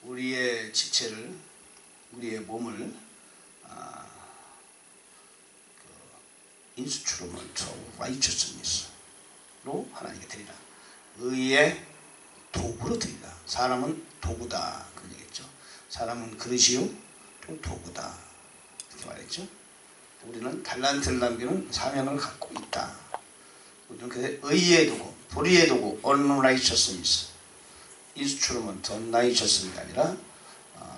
우리의 지체를, 우리의 몸을 인스트루먼트 오브 라이처스니스로 하나님께 드리라. 의의 도구로 드리라. 사람은 도구다 그런 얘기겠죠. 사람은 그릇이요 또 도구다 이렇게 말했죠. 우리는 달란트를 남기는 사명을 갖고 있다. 우리는 그 의의 도구, 불의의 도구, unrighteousness, instrument, unrighteousness가 아니라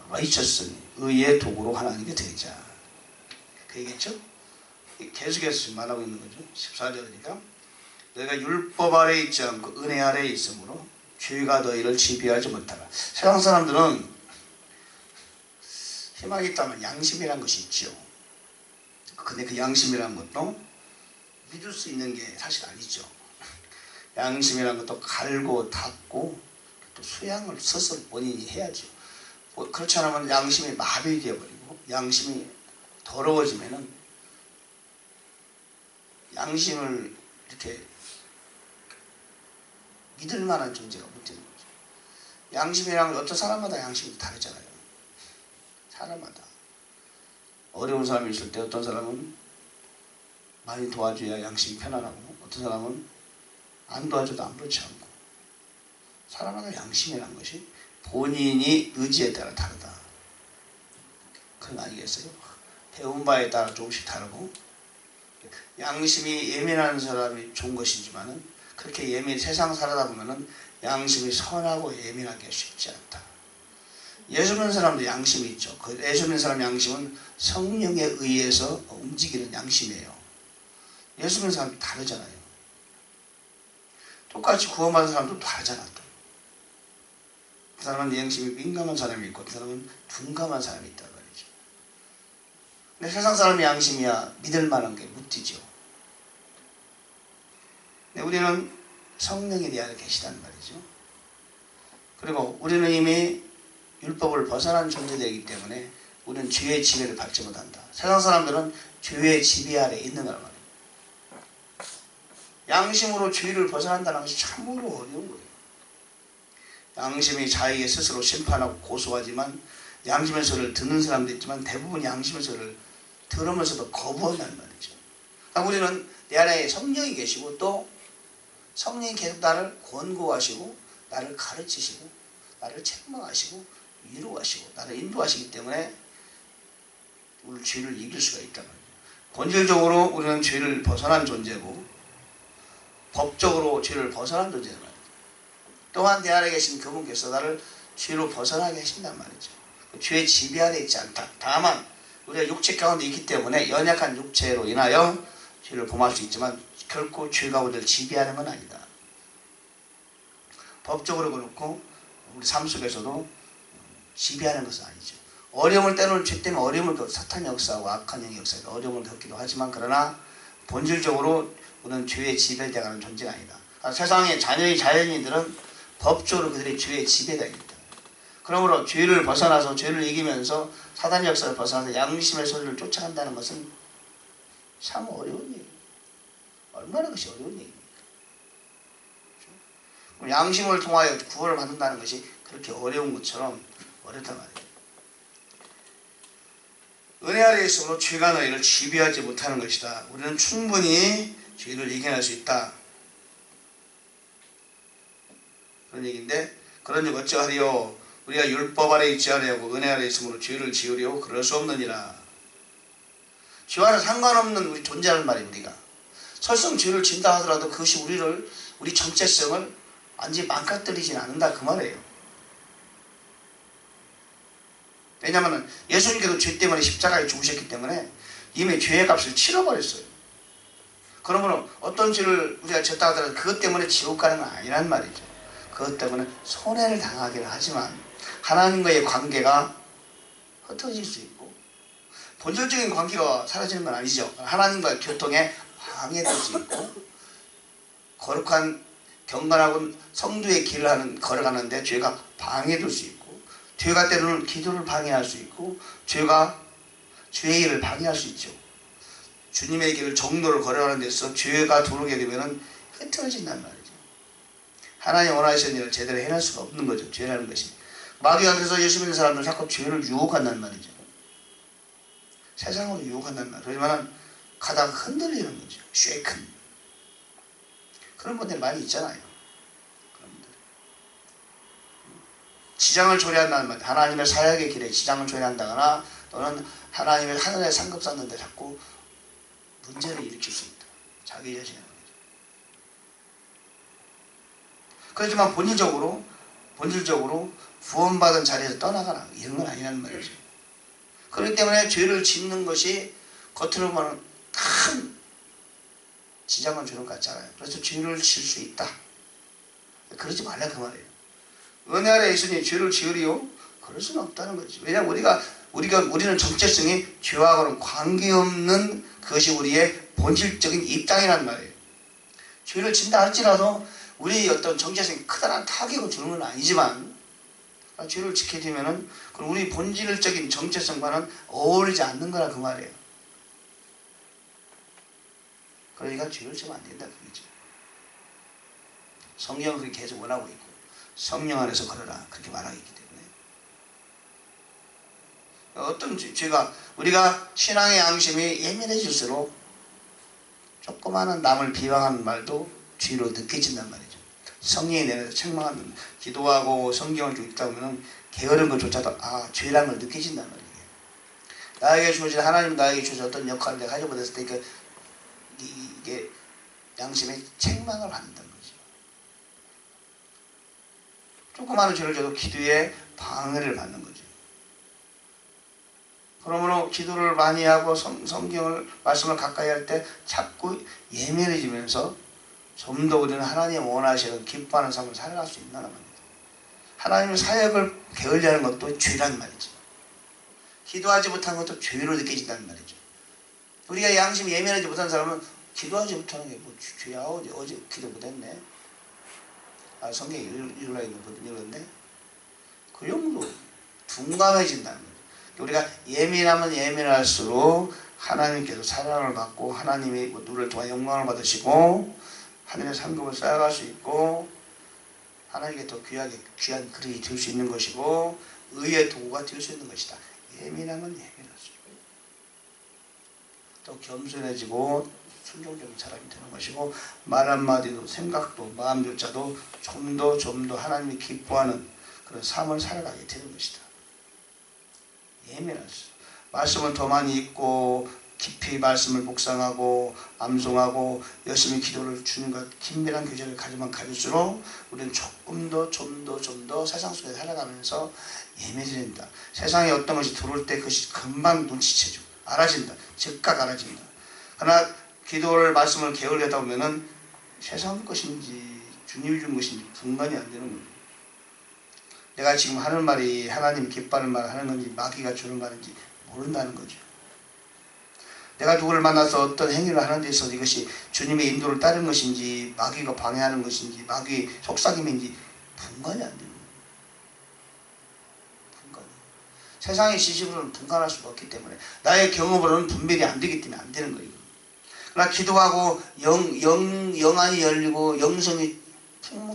righteousness, 의의 도구로 하나님께 드리자. 그 얘기겠죠? 계속해서 지금 말하고 있는 거죠. 14절이니까 너희가 율법 아래에 있지 않고 은혜 아래에 있으므로 죄가 너희를 지배하지 못하라. 세상 사람들은 희망이 있다면 양심이라는 것이 있죠. 근데 그 양심이라는 것도 믿을 수 있는 게 사실 아니죠. 양심이라는 것도 갈고 닦고 또 수양을 스스로 본인이 해야죠. 그렇지 않으면 양심이 마비되어 버리고 양심이 더러워지면은 양심을 이렇게 믿을 만한 존재가 못 되는 거죠. 양심이랑 어떤 사람마다 양심이 다르잖아요. 사람마다. 어려운 사람이 있을 때 어떤 사람은 많이 도와줘야 양심이 편안하고 어떤 사람은 안 도와줘도 아무렇지 않고 사람마다 양심이라는 것이 본인이 의지에 따라 다르다. 그건 아니겠어요? 배운 바에 따라 조금씩 다르고 양심이 예민한 사람이 좋은 것이지만은 그렇게 세상 살아다 보면은 양심이 선하고 예민하기 쉽지 않다. 예수 믿는 사람도 양심이 있죠. 그 예수 믿는 사람 양심은 성령에 의해서 움직이는 양심이에요. 예수 믿는 사람이 다르잖아요. 똑같이 구원받은 사람도 다르잖아. 또. 그 사람은 양심이 민감한 사람이 있고 그 사람은 둔감한 사람이 있단 말이죠. 근데 세상 사람의 양심이야 믿을 만한 게 못 뛰죠. 근데 우리는 성령이 내 안에 계시단 말이죠. 그리고 우리는 이미 율법을 벗어난 존재되기 때문에 우리는 죄의 지배를 받지 못한다. 세상 사람들은 죄의 지배 아래 있는 거란 말이에요. 양심으로 죄를 벗어난다는 것이 참으로 어려운 거예요. 양심이 자기의 스스로 심판하고 고소하지만 양심의 소리를 듣는 사람도 있지만 대부분 양심의 소리를 들으면서도 거부한다는 말이죠. 그러니까 우리는 내 안에 성령이 계시고 또 성령이 계속 나를 권고하시고 나를 가르치시고 나를 책망하시고 위로하시고 나를 인도하시기 때문에 우리 죄를 이길 수가 있단 말이에요. 본질적으로 우리는 죄를 벗어난 존재고 법적으로 죄를 벗어난 존재란 말이죠. 또한 내 안에 계신 그분께서 나를 죄로 벗어나게 하신단 말이죠. 죄의 지배 아래 있지 않다. 다만 우리가 육체 가운데 있기 때문에 연약한 육체로 인하여 죄를 범할 수 있지만 결코 죄가 우리를 지배하는 건 아니다. 법적으로 그렇고 우리 삶 속에서도 지배하는 것은 아니죠. 어려움을 때로는 죄 때문에 어려움을 사탄이 역사하고 악한 영이 역사하고 어려움을 겪기도 하지만 그러나 본질적으로 우리는 죄의 지배되어가는 존재가 아니다. 그러니까 세상의 자연인들은 법적으로 그들의 죄의 지배가 있다. 그러므로 죄를 벗어나서 죄를 이기면서 사단의 역사를 벗어나서 양심의 소리를 쫓아간다는 것은 참 어려운 얘기예요. 얼마나 그것이 어려운 얘기입니까? 그렇죠? 양심을 통하여 구원을 받는다는 것이 그렇게 어려운 것처럼 어렵단 말이에요. 은혜 아래에 있으므로 죄가 너희를 지배하지 못하는 것이다. 우리는 충분히 죄를 이겨낼 수 있다. 그런 얘기인데 그런즉 어찌하리요 우리가 율법 아래 있지 아니하고 은혜 아래 있으므로 죄를 지으려고 그럴 수 없느니라. 죄와는 상관없는 우리 존재라는 말이에요. 우리가 설령 죄를 진다 하더라도 그것이 우리 정체성을 완전히 망가뜨리진 않는다 그 말이에요. 왜냐하면 예수님께서 죄 때문에 십자가에 죽으셨기 때문에 이미 죄의 값을 치러버렸어요. 그러므로 어떤 죄를 우리가 졌다 하더라도 그것 때문에 지옥 가는 건 아니란 말이죠. 그것 때문에 손해를 당하기는 하지만 하나님과의 관계가 흩어질 수 있고 본질적인 관계가 사라지는 건 아니죠. 하나님과의 교통에 방해될 수 있고 거룩한 경건하고 성도의 길을 걸어가는데 죄가 방해될 수 있고 죄가 때로는 기도를 방해할 수 있고 죄가 죄의 길을 방해할 수 있죠. 주님의 길을 정도를 걸어가는 데서 죄가 들어오게 되면 흐트러진단 말이죠. 하나님 원하시는 일을 제대로 해낼 수가 없는 거죠. 죄라는 것이. 마귀한테서 예수 믿는 사람들 자꾸 죄를 유혹한단 말이죠. 세상으로 유혹한단 말이에요. 그러지만 가다가 흔들리는 거죠. 쉐이큰. 그런 분들이 많이 있잖아요. 그런 분들. 지장을 초래한다는 말. 하나님의 사역의 길에 지장을 초래한다거나 또는 하나님의 하늘에 상급 쌓는데 자꾸 문제를 일으킬 수 있다. 자기 자신의 말이죠. 그렇지만 본질적으로 구원받은 자리에서 떠나가라. 이런 건 아니라는 말이죠. 그렇기 때문에 죄를 짓는 것이 겉으로 보면 큰 지장을 주는 것 같잖아요. 그래서 죄를 지을 수 있다. 그러지 말라 그 말이에요. 은혜 아래 있으니 죄를 지으리요? 그럴 수는 없다는 거지. 왜냐하면 우리는 정체성이 죄와는 관계없는 그것이 우리의 본질적인 입장이란 말이에요. 죄를 진다 할지라도 우리 어떤 정체성이 크다란 타격을 주는 건 아니지만 죄를 지게 되면은 우리 본질적인 정체성과는 어울리지 않는 거라 그 말이에요. 그러니까 죄를 지면 안 된다 그거죠. 성경은 그렇게 계속 원하고 있고 성령 안에서 걸어라 그렇게 말하고 있기 때문에 어떤 죄가 우리가 신앙의 양심이 예민해질수록 조그마한 남을 비방하는 말도 죄로 느껴진단 말이죠. 성령이 내려서 책망하는 기도하고 성경을 좀 읽다 보면 게으른 것조차도 죄라는 걸 느껴진단 말이에요. 나에게 주어진 하나님 나에게 주어진 어떤 역할을 내가 하지 못했을 때 이게 양심의 책망을 받는다는 거죠. 조그마한 죄를 져도 기도에 방해를 받는 거죠. 그러므로 기도를 많이 하고 성경을 말씀을 가까이 할 때 자꾸 예민해지면서 좀 더 우리는 하나님 원하시는 기뻐하는 삶을 살아갈 수 있다는 말이죠. 하나님의 사역을 게을리하는 것도 죄란 말이죠. 기도하지 못하는 것도 죄로 느껴진다는 말이죠. 우리가 양심이 예민하지 못한 사람은 기도하지 못하는 게 뭐 죄야. 어제 기도 못했네. 성경에 읽으려 했는데 그 정도 둔감해진다는 거예요. 우리가 예민하면 예민할수록 하나님께서 사랑을 받고 하나님이 누를 통해 영광을 받으시고 하늘의 상급을 쌓아갈 수 있고 하나님께 더 귀한 그릇이 될 수 있는 것이고 의의 도구가 될 수 있는 것이다. 예민하면 예민할수록 또 겸손해지고 순종적인 사람이 되는 것이고 말 한마디도 생각도 마음조차도 좀 더 하나님이 기뻐하는 그런 삶을 살아가게 되는 것이다. 예민할수록 말씀을 더 많이 읽고 깊이 말씀을 묵상하고 암송하고 열심히 기도를 주님과 긴밀한 교제를 가지면 가질수록 우리는 조금 더 세상 속에 살아가면서 예민해진다. 세상에 어떤 것이 들어올 때 그것이 금방 눈치채죠. 알아진다. 즉각 알아진다. 그러나 기도를 말씀을 게을리하다 보면은 세상 것인지 주님이 준 것인지 분간이 안 되는 거예요. 내가 지금 하는 말이 하나님 기뻐하는 말을 하는 건지 마귀가 주는 말인지 모른다는 거죠. 내가 누구를 만나서 어떤 행위를 하는 데 있어서 이것이 주님의 인도를 따르는 것인지 마귀가 방해하는 것인지 마귀의 속삭임인지 분간이 안 되는 거예요. 분간. 세상의 지식으로는 분간할 수가 없기 때문에 나의 경험으로는 분별이 안 되기 때문에 안 되는 거예요. 그러나 기도하고 영안이 열리고 영성이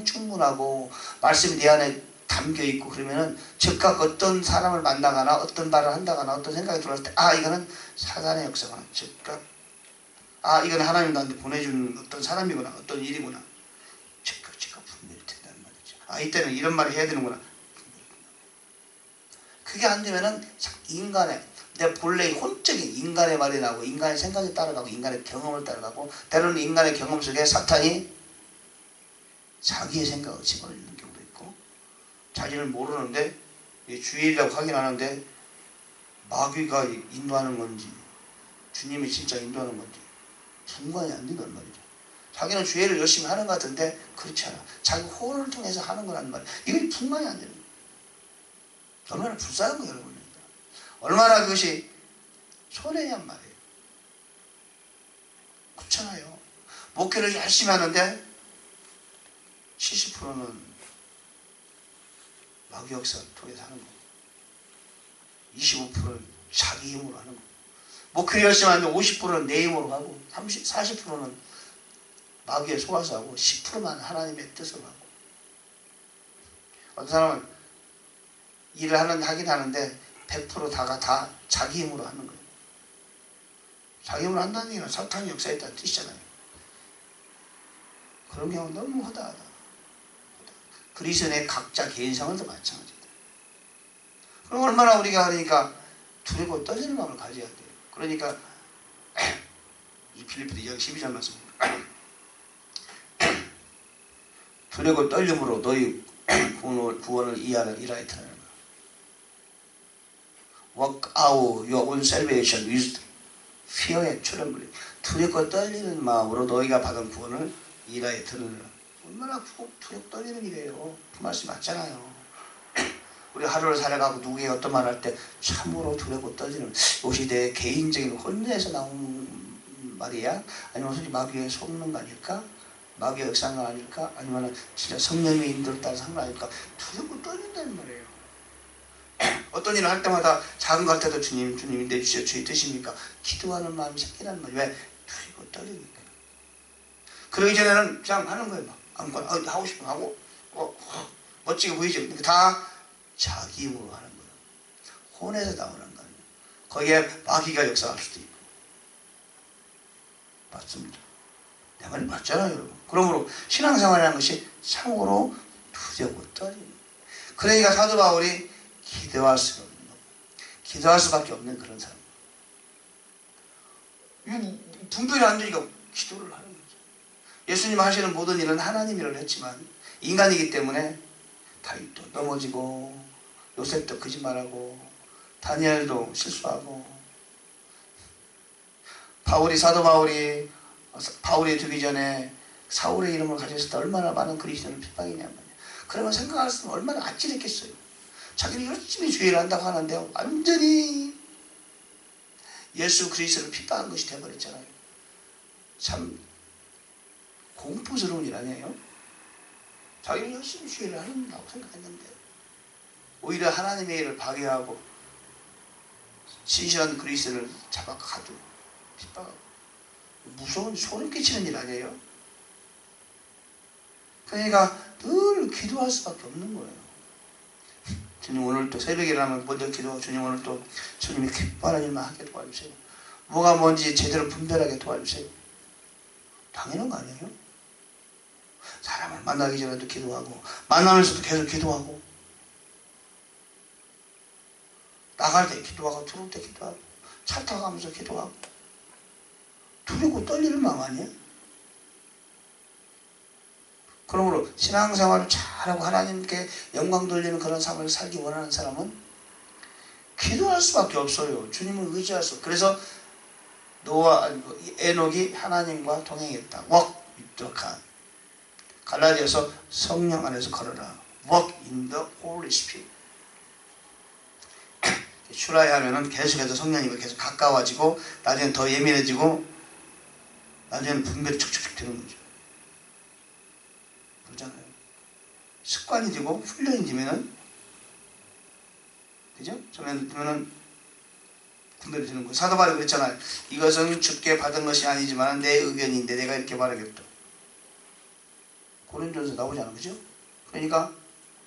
충분하고 말씀이 내 안에 담겨있고 그러면은 즉각 어떤 사람을 만나거나 어떤 말을 한다거나 어떤 생각이 들어왔을 때 이거는 사단의 역사구나. 즉각 이거는 하나님 나한테 보내주는 어떤 사람이구나. 어떤 일이구나. 즉각 분별이 된다는 말이죠. 이때는 이런 말을 해야 되는구나. 그게 안 되면은 인간의 내 본래의 혼적인 인간의 말이 나오고 인간의 생각이 따라가고 인간의 경험을 따라가고 때로는 인간의 경험 속에 사탄이 자기의 생각을 집어넣는 경우도 있고 자기를 모르는데 주일이라고 하긴 하는데 마귀가 인도하는 건지 주님이 진짜 인도하는 건지 분간이 안 된단 말이죠. 자기는 주일을 열심히 하는 것 같은데 그렇지 않아. 자기 호를 통해서 하는 거란 말이에요. 이게 분간이 안 되는 거예요. 얼마나 불쌍한 거예요 여러분. 얼마나 그것이 손해냔 말이에요. 그렇잖아요. 목회를 열심히 하는데 70%는 마귀 역사를 통해서 하는 거고 25%는 자기 힘으로 하는 거고 목회를 열심히 하는데 50%는 내 힘으로 하고 40%는 마귀에 속아서 하고 10%만 하나님의 뜻으로 하고 어떤 사람은 일을 하긴 하는데 100% 다가 다 자기 힘으로 하는 거예요. 자기 힘으로 한다는 얘기는 사탄의 역사에 있다는 뜻이잖아요. 그런 경우 너무 허다하다. 그리스도인의 각자 개인성은도 마찬가지다. 그럼 얼마나 우리가 그러니까 두렵고 떨리는 마음을 가져야 돼요. 그러니까 이 빌립보서 2장 12절 말씀 두렵고 떨림으로 너희 구원을 이하에 드러내라. Work out your own salvation with fear and trembling. 두렵고 떨리는 마음으로 너희가 받은 구원을 일하에 드러내라. 얼마나 두렵고 떨리는 일이에요. 그 말씀 맞잖아요. 우리 하루를 살아가고 누구에게 어떤 말 할 때 참으로 두렵고 떨리는, 이것이 내 개인적인 혼내에서 나온 말이야? 아니면 솔직히 마귀에 속는 거 아닐까? 마귀의 역사한 거 아닐까? 아니면 진짜 성령의 인도를 따라서 한 거 아닐까? 두렵고 떨린다는 말이에요. 어떤 일을 할 때마다 작은 거 할 때도 주님이 내주시오 주의 뜻입니까? 기도하는 마음이 생기는 말이에요. 왜? 두렵고 떨리니까. 그러기 전에는 그냥 하는 거예요. 막 아무거나 하고 싶으면 하고 멋지게 보이죠. 다 자기 힘으로 하는 거예요. 혼에서 나오는 거예요. 거기에 마귀가 역사할 수도 있고. 맞습니다. 내 말이 맞잖아요, 여러분. 그러므로 신앙생활이라는 것이 참으로 두렵고 떨리는. 그러니까 사도 바울이 기도할 수가 없는 거. 기도할 수밖에 없는 그런 사람. 분별이 안 되니까 기도를 하는 거죠. 예수님 하시는 모든 일은 하나님 일을 했지만 인간이기 때문에 다윗도 넘어지고 요셉도 거짓말하고 다니엘도 실수하고 사도 바울이 되기 전에 사울의 이름을 가지고 있을 때 얼마나 많은 그리스도인을 핍박이냐면, 그러면 생각했으면 얼마나 아찔했겠어요. 자기는 열심히 주의를 한다고 하는데 완전히 예수 그리스도를 핍박한 것이 되어버렸잖아요. 참 공포스러운 일 아니에요? 자기는 열심히 주의를 한다고 생각했는데 오히려 하나님의 일을 파괴하고 신실한 그리스도를 잡아 가두고 핍박하고, 무서운 소름 끼치는 일 아니에요? 그러니까 늘 기도할 수밖에 없는 거예요. 주님 오늘 또 새벽에 일어나면 먼저 기도하고, 주님 오늘 또 주님이 기뻐하는 일만 하게 도와주세요. 뭐가 뭔지 제대로 분별하게 도와주세요. 당연한 거 아니에요? 사람을 만나기 전에도 기도하고, 만나면서도 계속 기도하고, 나갈 때 기도하고, 들어올 때 기도하고, 차 타고 가면서 기도하고. 두렵고 떨리는 마음 아니에요? 그러므로 신앙생활을 잘하고 하나님께 영광 돌리는 그런 삶을 살기 원하는 사람은 기도할 수밖에 없어요. 주님을 의지할 수. 그래서 에녹이 하나님과 동행했다. Walk with the God. 갈라디아서 성령 안에서 걸어라. Walk in the Holy Spirit. 슈라야 하면은 계속해서 성령님과 계속 가까워지고, 나중에 더 예민해지고, 나중에는 분별이 촉촉촉 되는 거죠. 그렇잖아요. 습관이 되고 훈련이 되면은, 그죠? 그러면은 분별이 되는 거예요. 사도 바울이 그랬잖아요. 이것은 주께 받은 것이 아니지만 내 의견인데 내가 이렇게 말하겠다. 고린도전서 나오잖아요. 그죠? 그러니까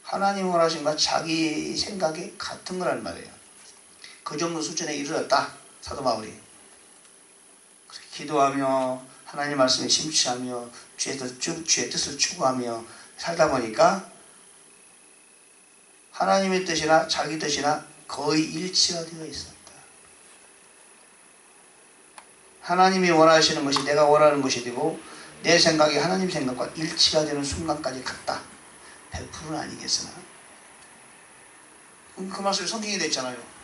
하나님 원하신 것과 자기 생각이 같은 거란 말이에요. 그 정도 수준에 이르렀다. 사도 바울이. 기도하며 하나님 말씀에 심취하며 주의 뜻을 추구하며 살다 보니까 하나님의 뜻이나 자기 뜻이나 거의 일치가 되어 있었다. 하나님이 원하시는 것이 내가 원하는 것이 되고 내 생각이 하나님 생각과 일치가 되는 순간까지 갔다. 100%는 아니겠으나 그 말씀이 성경이 됐잖아요.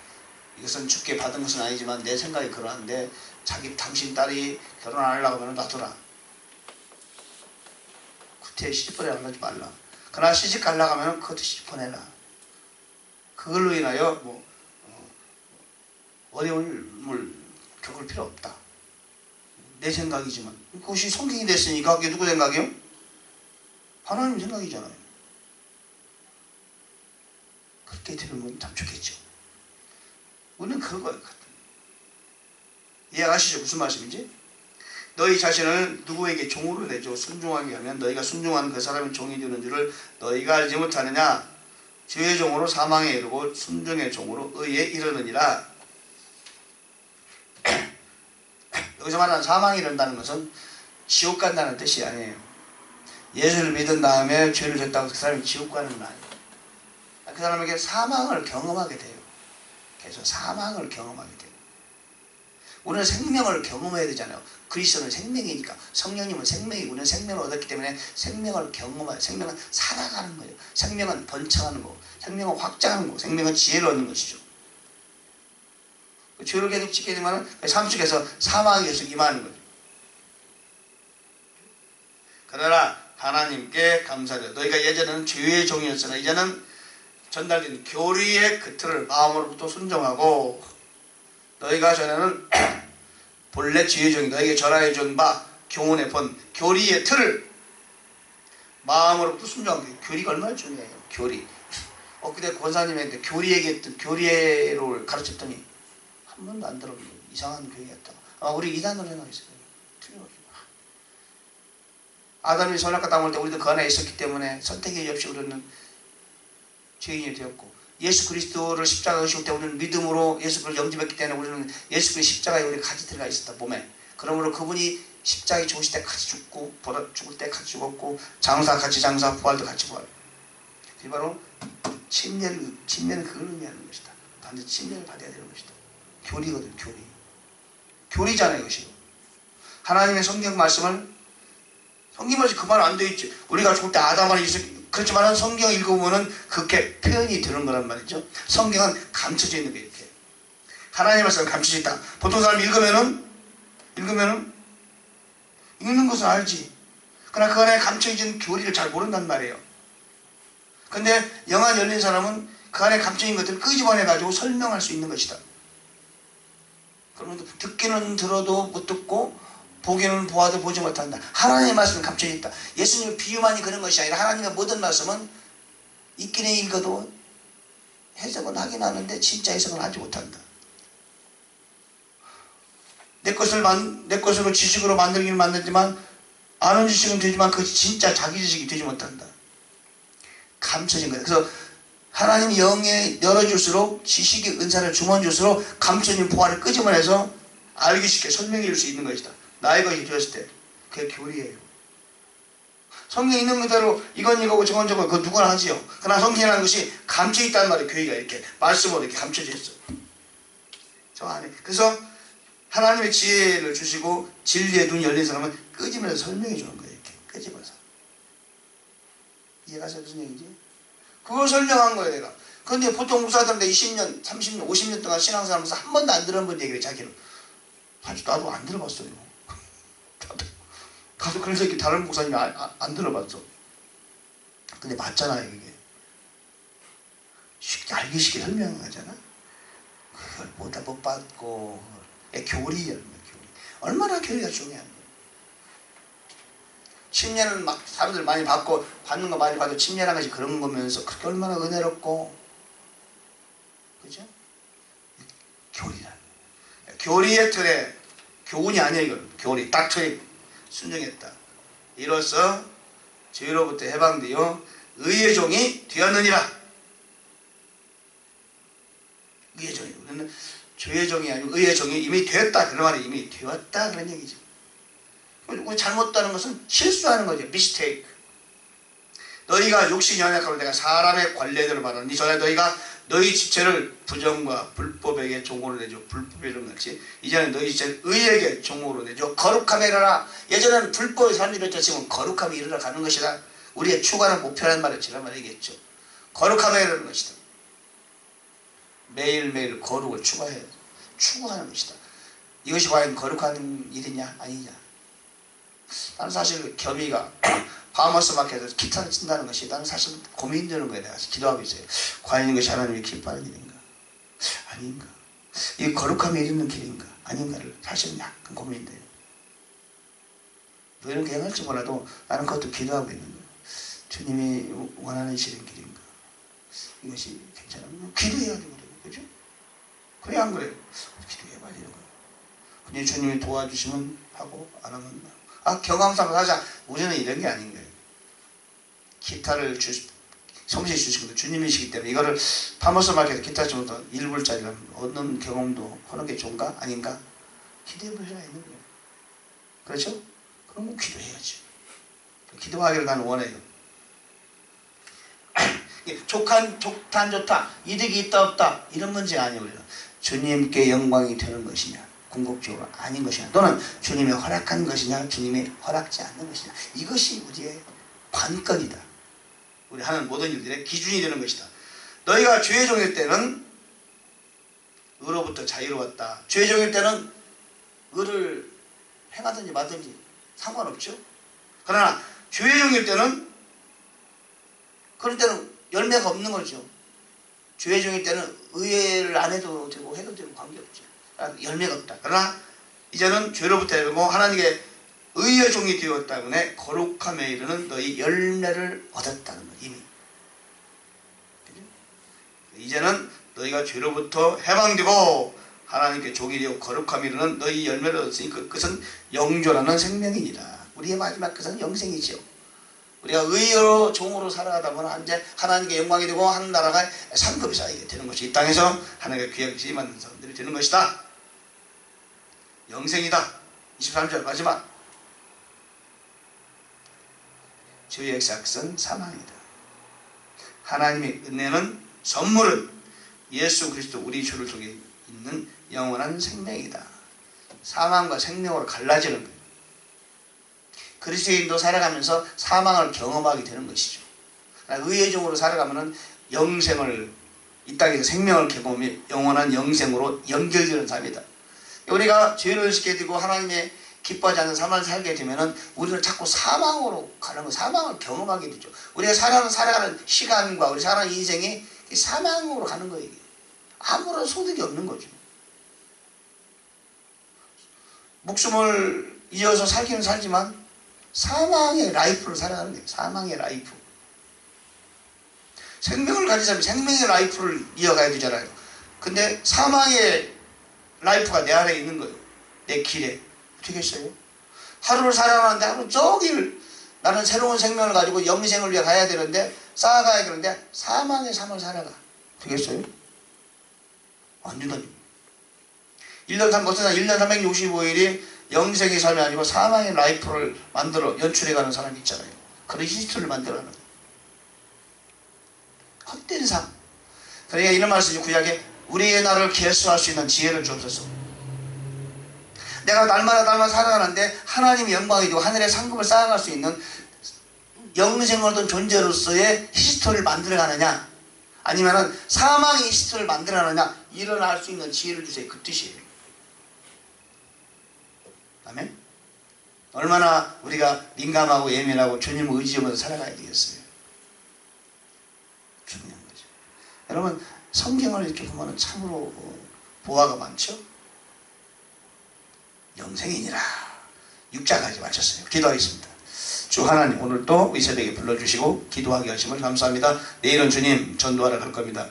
이것은 주께 받은 것은 아니지만 내 생각이 그러한데 당신 딸이 결혼 안 하려고 하면 놔둬라. 구태에 시집 보내라고 하지 말라. 그러나 시집 가려고 하면 그것도 시집 보내라. 그걸로 인하여 어려움을 겪을 필요 없다. 내 생각이지만 그것이 성경이 됐으니까 그게 누구 생각이요? 하나님 생각이잖아요. 그렇게 되면 참 좋겠죠. 우리는 그거예요. 이해하시죠? 무슨 말씀인지? 너희 자신을 누구에게 종으로 내줘 순종하게 하면 너희가 순종하는 그 사람이 종이 되는 줄을 너희가 알지 못하느냐? 죄의 종으로 사망에 이르고 순종의 종으로 의에 이르느니라. 여기서 말하는 사망에 이른다는 것은 지옥 간다는 뜻이 아니에요. 예수를 믿은 다음에 죄를 졌다고 그 사람이 지옥 가는 건 아니에요. 그 사람에게 사망을 경험하게 돼요. 계속 사망을 경험하게 돼요. 우리는 생명을 경험해야 되잖아요. 그리스도는 생명이니까. 성령님은 생명이고 우리는 생명을 얻었기 때문에 생명을 경험해요. 생명은 살아가는 거예요. 생명은 번창하는 거고 생명은 확장하는 거고 생명은 지혜를 얻는 것이죠. 죄를 계속 짓게 되면 삶 속에서 사망이 계속 임하는 거죠. 그러나 하나님께 감사드려. 너희가 예전에는 죄의 종이었으나 이제는 전달된 교리의 그 틀을 마음으로부터 순종하고 너희가 전에는 본래 죄의 종이 너희에게 전하여 준 바 교훈에 본 교리의 틀을 마음으로부터 순종하고 교리가 얼마나 중요해요. 교리. 그때 권사님한테 교리 얘기했던 교리를 가르쳤더니 한 번도 안 들어보고 이상한 교리였다. 우리 이단으로 생각했어요. 틀림없이. 아담이 선악과 땅을 먹을 때 우리도 그 안에 있었기 때문에 선택의 없이 우리는 죄인이 되었고 예수 그리스도를 십자가에 오실 때 우리는 믿음으로 예수 그리스도를 영접했기 때문에 우리는 예수 그리스도 십자가에 우리 같이 들어가 있었다. 몸에. 그러므로 그분이 십자가에 죽으실 때 같이 죽고 죽을 때 같이 죽었고 장사 같이 장사 부활도 같이 부활. 그게 바로 침례는 그걸 의미하는 것이다. 반드시 침례를 받아야 되는 것이다. 교리거든. 교리잖아요. 이것이. 하나님의 성경 말씀을 그 말 안 되어 있지. 우리가 죽을 때 아담을 그렇지만 성경 읽어보면은 그렇게 표현이 되는 거란 말이죠. 성경은 감춰져 있는 거예요. 이렇게. 하나님의 말씀은 감춰져 있다. 보통 사람이 읽으면은 읽는 것은 알지. 그러나 그 안에 감춰진 교리를 잘 모른단 말이에요. 근데 영안 열린 사람은 그 안에 감춰진 것들을 끄집어내가지고 설명할 수 있는 것이다. 그러면 듣기는 들어도 못 듣고 보기는 보아도 보지 못한다. 하나님의 말씀은 감춰져 있다. 예수님의 비유만이 그런 것이 아니라 하나님의 모든 말씀은 읽기는 읽어도 해석은 하긴 하는데 진짜 해석은 하지 못한다. 내 것으로 지식으로 만들기는 만들지만 아는 지식은 되지만 그것이 진짜 자기 지식이 되지 못한다. 감춰진 거다. 그래서 하나님이 영에 열어줄수록 지식의 은사를 주머줄수록 감춰진 보화를 끄집어내서 알기 쉽게 설명해 줄 수 있는 것이다. 나의 것이 되었을 때 그게 교리예요. 성경에 있는 그대로 이건 이거고 저건 저거 그거 누구나 하지요. 그러나 성경이라는 것이 감춰 있다는 말이에요. 교리가 이렇게 말씀으로 이렇게 감춰져 있어. 저 안에. 그래서 하나님의 지혜를 주시고 진리의 눈이 열린 사람은 끄집어내서 설명해 주는 거예요. 이렇게 끄집어서. 이해가 무슨 얘기지? 그걸 설명한 거예요. 내가. 그런데 보통 목사들한테 20년, 30년, 50년 동안 신앙생활하면서 한 번도 안 들어본 얘기를 자기는. 나도 안 들어봤어요. 나도 그런 새끼 다른 목사님이 안 들어봤어. 근데 맞잖아요. 이게 쉽게 알기 쉽게 설명한 거잖아. 그걸 못 받고 교리야. 얼마나 교리가 중요한 거야. 침례는 막 사람들 많이 받고 받는 거 많이 받고 침례라는 것이 그런 거면서 그렇게 얼마나 은혜롭고 그죠? 교리라. 교리의 틀에 교훈이 아니야. 이건 교리 딱 틀에 순종했다. 이로써 죄로부터 해방되어 의의 종이 되었느니라. 의의 종이. 우리는 죄의 종이 아니고 의의 종이 이미 되었다. 그런 말이 이미 되었다. 그런 얘기죠. 우리 잘못다는 것은 실수하는 거죠. mistake. 너희가 육신이 연약하고 내가 사람의 관례대로 말하니 전에 너희가 너희 지체를 부정과 불법에게 종으로 내줘. 불법에 이런 것이 이제는 너희 지체를 의에게 종으로 내줘. 거룩함에 이르라. 예전에는 불법의 사람들이 지금 거룩함에 이르러 가는 것이다. 우리의 추구하는 목표라는 말을 지난번에 얘기했죠. 거룩함에 이르는 것이다. 매일매일 거룩을 추구하는 것이다. 이것이 과연 거룩한 일이냐 아니냐. 나는 사실 겸이가 파머스 마켓에서 기타를 친다는 것이 나는 사실 고민되는 거예요. 내가 기도하고 있어요. 과연 이것이 하나님이 기뻐하는 일인가? 아닌가? 이 거룩함에 이르는 길인가? 아닌가를 사실은 약간 고민돼요. 너희는 그냥 할지 몰라도 나는 그것도 기도하고 있는 거예요. 주님이 원하는 길인 길인가? 이것이 괜찮아? 기도해야 되거든요. 그죠? 그래 안 그래요? 기도해봐야 되는 거예요. 근데 주님이 도와주시면 하고 안 하면 경험상 하자. 우리는 이런 게 아닌 거예요. 기타를 성실히 주신 것도 주님이시기 때문에 이거를 파머스 마켓 기타 쪽으로 1불짜리를 얻는 경험도 하는 게 좋은가? 아닌가? 기도해 볼 필요가 있는 거예요. 그렇죠? 그럼 뭐 기도해야지. 기도하기를 나는 원해요. 좋다 이득이 있다 없다 이런 문제가 아니에요. 우리는 주님께 영광이 되는 것이냐 궁극적으로 아닌 것이냐 또는 주님이 허락한 것이냐 주님이 허락지 않는 것이냐 이것이 우리의 관건이다. 우리 하는 모든 일들의 기준이 되는 것이다. 너희가 죄의 종일 때는 의로부터 자유로웠다. 죄의 종일 때는 의를 행하든지 말든지 상관없죠. 그러나 죄의 종일 때는 그럴 때는 열매가 없는 거죠. 죄의 종일 때는 의를 안 해도 되고 해도 되고 관계없죠. 열매가 없다. 그러나 이제는 죄로부터 해고 하나님께 의의 종이 되었다 때문에 거룩함에 이르는 너희 열매를 얻었다는 것 이미. 이제는 너희가 죄로부터 해방되고 하나님께 종이 되어 거룩함에 이르는 너희 열매를 얻었으니 그것은 영존하는 생명이니라. 우리의 마지막 것은 영생이죠. 우리가 의로 종으로 살아가다 보면 이제 하나님께 영광이 되고 하는 나라가 상급이 쌓이게 되는 것이 이 땅에서 하나님께 귀하게 쓰임받는 사람들이 되는 것이다. 영생이다. 23절 마지막 주의 역사는 사망이다. 하나님의 은혜는 선물은 예수 그리스도 우리 주를 통해 있는 영원한 생명이다. 사망과 생명으로 갈라지는 거예요. 그리스도인도 살아가면서 사망을 경험하게 되는 것이죠. 의의 종으로 살아가면 영생을 이 땅에서 생명을 경험해 영원한 영생으로 연결되는 삶이다. 우리가 죄를 짓게 되고 하나님의 기뻐하지 않는 삶을 살게 되면 우리는 자꾸 사망으로 가는 거, 사망을 경험하게 되죠. 우리가 살아가는 시간과 우리 살아가는 인생이 사망으로 가는 거예요. 아무런 소득이 없는 거죠. 목숨을 이어서 살기는 살지만 사망의 라이프를 살아가는 거예요. 사망의 라이프. 생명을 가진 사람이 생명의 라이프를 이어가야 되잖아요. 근데 사망의 라이프가 내 안에 있는 거예요. 내 길에. 어떻게 했어요? 하루를 살아가는데 하루 종일 나는 새로운 생명을 가지고 영생을 위해 가야 되는데 쌓아가야 되는데 사망의 삶을 살아가. 어떻게 했어요? 안 된다니. 1년 365일이 영생의 삶이 아니고 사망의 라이프를 만들어 연출해가는 사람이 있잖아요. 그런 히스토리를 만들어가는 거예요. 헛된 삶. 그러니까 이런 말씀이 구약에 우리의 날을 계수할 수 있는 지혜를 주옵소서. 내가 날마다 살아가는데 하나님의 영광이 되고 하늘의 상급을 쌓아갈 수 있는 영생을 얻은 존재로서의 히스토리를 만들어가느냐 아니면 사망의 히스토리를 만들어가느냐 일어날 수 있는 지혜를 주세요. 그 뜻이에요. 아멘? 얼마나 우리가 민감하고 예민하고 주님을 의지하면서 살아가야 되겠어요. 중요한 거죠. 여러분 성경을 이렇게 보면 참으로 보화가 많죠? 영생이니라 6장까지 마쳤어요. 기도하겠습니다. 주 하나님 오늘 또 이 새벽에 불러주시고 기도하게 하심을 감사합니다. 내일은 주님 전도하러 갈 겁니다.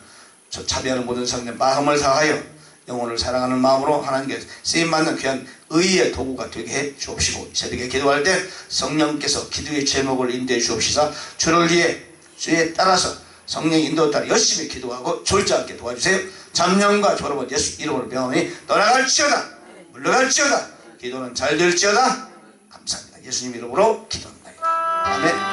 저 차비하는 모든 사람들 마음을 다하여 영혼을 사랑하는 마음으로 하나님께 쓰임받는 귀한 의의 도구가 되게 해 주옵시고 이 새벽에 기도할 때 성령께서 기도의 제목을 인도해 주옵시사 주를 위해 주에 따라서 성령의 인도에 따라 열심히 기도하고 졸지않게 도와주세요. 잠령과 졸음은 예수 이름으로 명하니 떠나갈지어다 물러갈지어다 기도는 잘 될지어다. 감사합니다. 예수님 이름으로 기도합니다. 아멘.